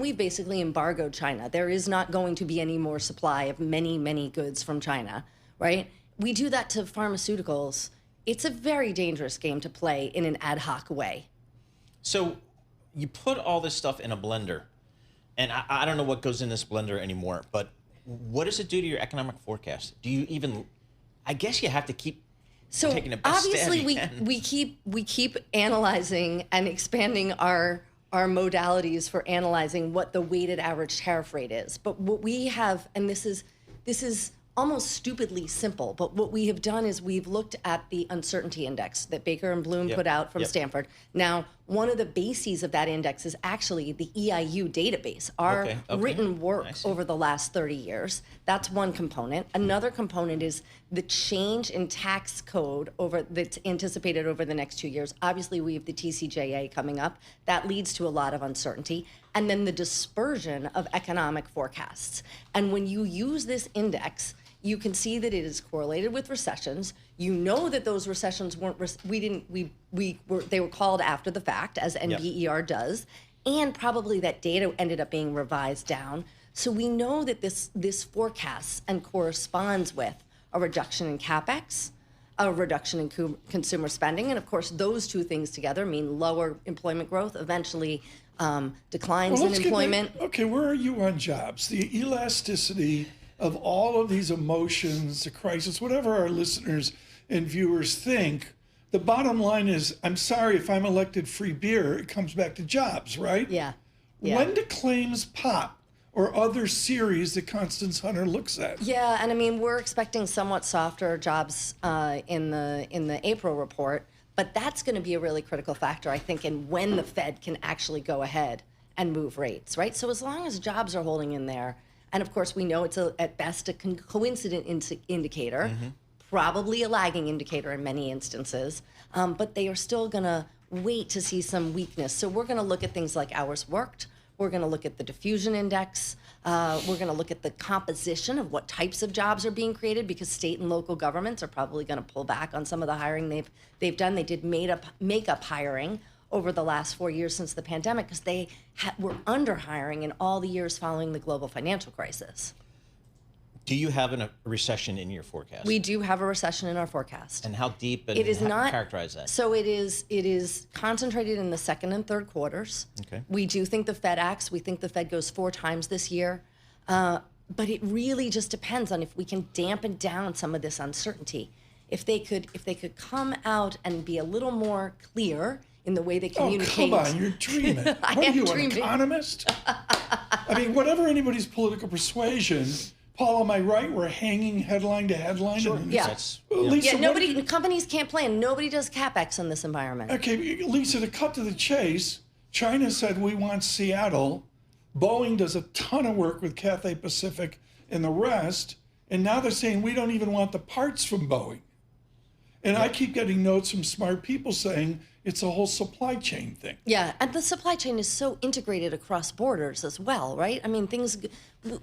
We've basically embargoed China. There is not going to be any more supply of many, many goods from China, right? We do that to pharmaceuticals. It's a very dangerous game to play in an ad hoc way. So you put all this stuff in a blender, and I don't know what goes in this blender anymore, but what does it do to your economic forecast? Do you even, I guess you have to keep taking the best stab you can. we keep analyzing and expanding our modalities for analyzing what the weighted average tariff rate is. But what we have, and this is almost stupidly simple, but what we have done is we've looked at the uncertainty index that Baker and Bloom put out from Stanford. Now, one of the bases of that index is actually the EIU database, our written work over the last 30 years. That's one component. Another component is the change in tax code that's anticipated over the next 2 years. Obviously, we have the TCJA coming up. That leads to a lot of uncertainty. And then the dispersion of economic forecasts. And when you use this index, you can see that it is correlated with recessions. You know that those recessions weren't, they were called after the fact, as NBER does, and probably that data ended up being revised down. So we know that this forecasts and corresponds with a reduction in CapEx, a reduction in consumer spending, and of course those two things together mean lower employment growth, eventually declines in employment. Okay, where are you on jobs? The elasticity of all of these emotions, the crisis, whatever our listeners and viewers think, the bottom line is, I'm sorry, if I'm elected free beer, it comes back to jobs, right? Yeah. When do claims pop, or other series that Constance Hunter looks at? Yeah, and I mean, we're expecting somewhat softer jobs in the April report, but that's going to be a really critical factor, I think, in when the Fed can actually go ahead and move rates, right? So as long as jobs are holding in there, and of course, we know it's at best a coincident indicator, probably a lagging indicator in many instances, but they are still going to wait to see some weakness. So we're going to look at things like hours worked. We're going to look at the diffusion index. We're going to look at the composition of what types of jobs are being created, because state and local governments are probably going to pull back on some of the hiring they've done. They did make up hiring over the last 4 years since the pandemic, because they were under hiring in all the years following the global financial crisis. Do you have a recession in your forecast? We do have a recession in our forecast. And how deep, and it is not characterize that? So it is concentrated in the second and third quarters. Okay. We do think the Fed acts. We think the Fed goes 4 times this year. But it really just depends on if we can dampen down some of this uncertainty. If they could come out and be a little more clear in the way they communicate. Oh, come on, you're dreaming. What are you, an economist? I mean, whatever anybody's political persuasion, Paul, am I right? We're hanging headline to headline? Sure. Yeah. Lisa, companies can't plan. Nobody does CapEx in this environment. Okay, Lisa, to cut to the chase, China said we want Seattle. Boeing does a ton of work with Cathay Pacific and the rest, and now they're saying we don't even want the parts from Boeing. And I keep getting notes from smart people saying it's a whole supply chain thing. Yeah, and the supply chain is so integrated across borders as well, right? I mean,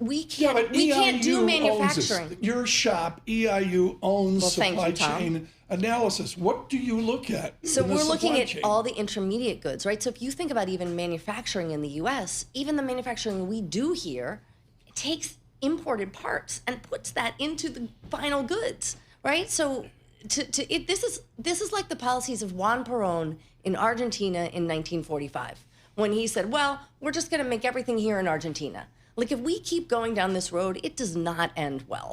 we can't do manufacturing. Your shop, EIU, owns supply chain analysis. What do you look at? So we're looking at all the intermediate goods, right? So if you think about even manufacturing in the U.S., even the manufacturing we do here takes imported parts and puts that into the final goods, right? So this is like the policies of Juan Perón in Argentina in 1945, when he said, well, we're just going to make everything here in Argentina. Like, if we keep going down this road, it does not end well.